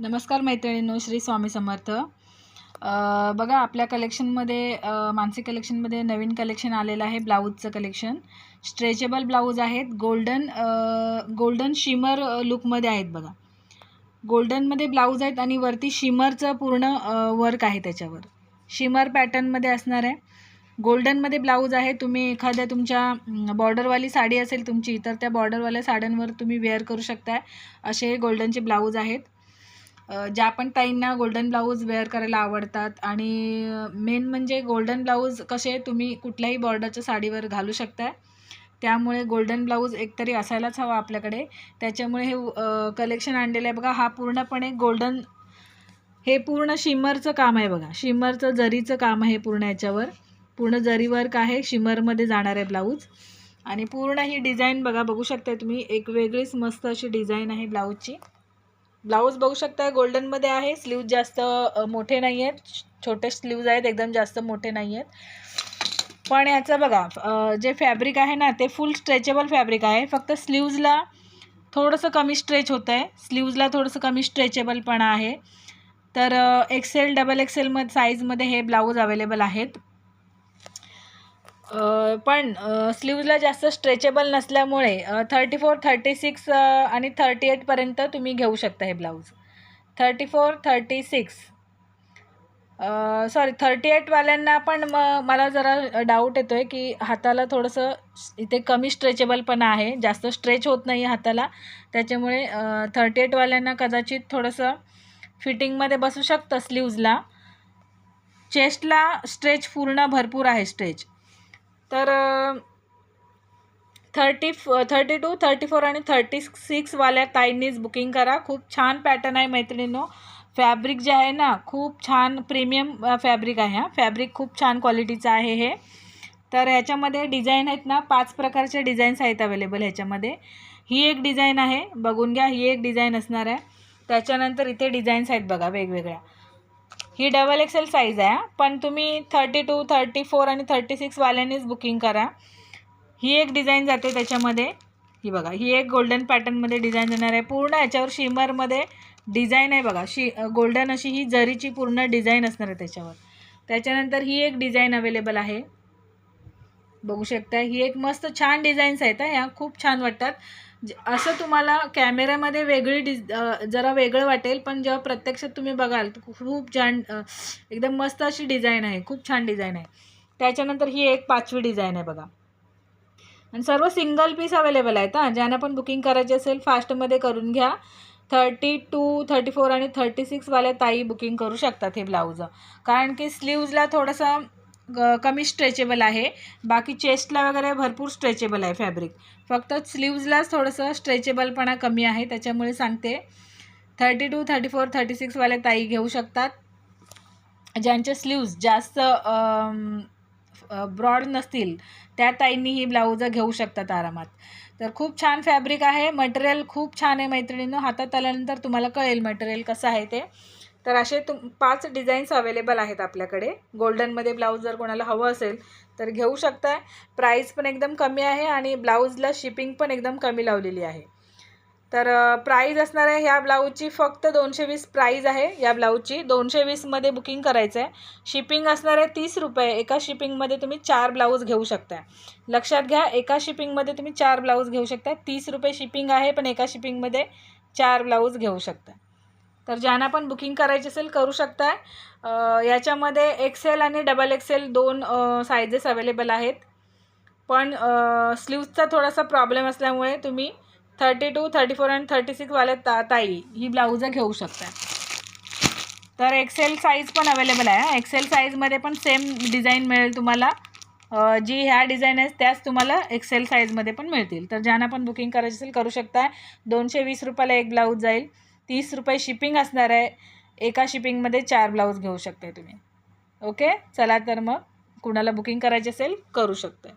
नमस्कार मैत्रिणींनो, श्री स्वामी समर्थ। बघा आपल्या कलेक्शनमध्ये मानसी कलेक्शनमध्ये नवीन कलेक्शन आलेलं आहे। ब्लाऊजचं कलेक्शन स्ट्रेचेबल ब्लाऊज आहेत। गोल्डन शिमर लुकमध्ये आहेत। बघा गोल्डनमध्ये ब्लाऊज आहेत आणि वरती शिमरचं पूर्ण वर्क आहे। त्याच्यावर शिमर पॅटर्नमध्ये असणार आहे। गोल्डनमध्ये ब्लाऊज आहे। तुम्ही एखाद्या तुमच्या बॉर्डरवाली साडी असेल तुमची, तर त्या बॉर्डरवाल्या साड्यांवर तुम्ही वेअर करू शकता। असे गोल्डनचे ब्लाऊज आहेत। ज्या पण ताईंना गोल्डन ब्लाऊज वेअर करायला आवडतात आणि मेन म्हणजे गोल्डन ब्लाऊज कसे तुम्ही कुठल्याही बॉर्डरच्या साडीवर घालू शकता। त्यामुळे गोल्डन ब्लाऊज एकतरी असायलाच हवा आपल्याकडे। त्याच्यामुळे हे कलेक्शन आणलेलं आहे। बघा हा पूर्णपणे गोल्डन, हे पूर्ण शिमरचं काम आहे। बघा शिमरचं जरीचं काम आहे पूर्ण, याच्यावर पूर्ण जरी वर्क आहे। शिमरमध्ये जाणार आहे ब्लाऊज आणि पूर्ण ही डिझाईन बघू शकता तुम्ही। एक वेगळीच मस्त अशी डिझाईन आहे ब्लाऊजची। ब्लाऊज बघू शकता गोल्डनमध्ये आहे। स्लीव्ज जास्त मोठे नाही आहेत, छोटे स्लीव्ज आहेत, एकदम जास्त मोठे नाही आहेत। पण याचं बघा जे फॅब्रिक आहे ना, ते फुल स्ट्रेचेबल फॅब्रिक आहे। फक्त स्लीव्जला थोडंसं कमी स्ट्रेच होतं आहे, स्लीव्जला थोडंसं कमी स्ट्रेचेबलपणा आहे। तर एक्सेल डबल एक्सेल साईजमध्ये हे ब्लाऊज अवेलेबल आहेत। पण स्लीव्जला जास्त स्ट्रेचेबल नसल्यामुळे 34, 36 आणि 38 पर्यंत तुम्ही घेऊ शकता हे ब्लाऊज। 34, 36 सॉरी 38 वाल्यांना पण मला जरा डाऊट येतो आहे की हाताला थोडंसं इथे कमी स्ट्रेचेबलपणा आहे, जास्त स्ट्रेच होत नाही हाताला। त्याच्यामुळे 38 वाल्यांना कदाचित थोडंसं फिटिंगमध्ये बसू शकतं स्लीव्जला। चेस्टला स्ट्रेच पूर्ण भरपूर आहे स्ट्रेच। तर 32, 34 आणि 36 वाल्या ताईंनीच बुकिंग करा। खूप छान पॅटर्न आहे मैत्रिणींनो। फॅब्रिक जे आहे ना, खूप छान प्रीमियम फॅब्रिक आहे। हा फॅब्रिक खूप छान क्वालिटीचं आहे हे। तर ह्याच्यामध्ये डिझाईन आहेत ना, 5 प्रकारचे डिझाईन्स आहेत अवेलेबल ह्याच्यामध्ये। ही एक डिझाईन आहे, बघून घ्या, ही एक डिझाईन असणार आहे। त्याच्यानंतर इथे डिझाईन्स आहेत बघा वेगवेगळ्या। ही डबल एक्सेल साईज आहे, पण तुम्ही 32, 34 आणि 36 वाल्यांनीच बुकिंग करा। ही एक डिझाईन जाते त्याच्यामध्ये। ही बघा, ही एक गोल्डन पॅटर्नमध्ये डिझाईन येणार आहे। पूर्ण याच्यावर शिमरमध्ये डिझाईन आहे बघा। गोल्डन अशी ही जरीची पूर्ण डिझाईन असणार आहे त्याच्यावर। त्याच्यानंतर ही एक डिझाईन अवेलेबल आहे, बघू शकता। ही एक मस्त छान डिझाईन्स आहेत ह्या, खूप छान वाटतात। असं तुम्हाला कॅमेऱ्यामध्ये वेगळी जरा वेगळं वाटेल, पण जेव्हा प्रत्यक्षात तुम्ही बघाल खूप छान एकदम मस्त अशी डिझाईन आहे, खूप छान डिझाईन आहे। त्याच्यानंतर ही एक 5वी डिझाईन आहे बघा। आणि सर्व सिंगल पीस अवेलेबल आहेत। ज्यांना पण बुकिंग करायची असेल फास्टमध्ये करून घ्या। 32, 34 आणि 36 वाल्या ताई बुकिंग करू शकतात हे ब्लाऊज, कारण की स्लीव्जला थोडंसं कमी स्ट्रेचेबल आहे। बाकी चेस्टला वगैरे भरपूर स्ट्रेचेबल आहे फॅब्रिक, फक्त स्लीव्जलाच थोडंसं स्ट्रेचेबलपणा कमी आहे। त्याच्यामुळे सांगते 32, 34, 36 वाल्या ताई घेऊ शकतात। ज्यांचे स्लीव्ज जास्त ब्रॉड नसतील त्या ताईंनी ही ब्लाऊज घेऊ शकतात आरामात। तर खूप छान फॅब्रिक आहे, मटेरियल खूप छान आहे मैत्रिणींनो। हातात आल्यानंतर तुम्हाला कळेल मटेरियल कसं आहे ते। तर असे 5 डिझाईन्स अवेलेबल आहेत आपल्याकडे। गोल्डनमध्ये ब्लाऊज जर कोणाला हवं असेल तर घेऊ शकता। प्राईस पण एकदम कमी आहे आणि ब्लाऊजला शिपिंग पण एकदम कमी लावलेली आहे। तर प्राईज असणार आहे ह्या ब्लाऊजची फक्त 220 प्राईज आहे या ब्लाऊजची। 220मध्ये बुकिंग करायचं आहे। शिपिंग असणार आहे 30 रुपये। एका शिपिंगमध्ये तुम्ही 4 ब्लाऊज घेऊ शकता। लक्षात घ्या, एका शिपिंगमध्ये तुम्ही 4 ब्लाऊज घेऊ शकता। 30 रुपये शिपिंग आहे, पण एका शिपिंगमध्ये 4 ब्लाऊज घेऊ शकता। तर ज्यांना पण बुकिंग करायची असेल करू शकता। याच्यामध्ये एक्सेल आणि डबल एक्सेल 2 साईजेस अवेलेबल आहेत, पण स्लीव्जचा थोडासा प्रॉब्लेम असल्यामुळे तुम्ही 32, 34 आणि 36 वाल्या ताई ही ब्लाऊज घेऊ शकता। तर एक्सेल साईज पण अवेलेबल आहे। एक्सेल साईजमध्ये पण सेम डिझाईन मिळेल तुम्हाला। जी ह्या डिझाईन आहेत त्याच तुम्हाला एक्सेल साईजमध्ये पण मिळतील। तर ज्यांना पण बुकिंग करायची असेल करू शकता। 220 रुपयाला एक ब्लाऊज जाईल। 30 रुपये शिपिंग असणार आहे। एका शिपिंगमध्ये 4 ब्लाऊज घेऊ शकता तुम्ही। ओके, चला तर मग कुणाला बुकिंग करायची असेल करू शकता।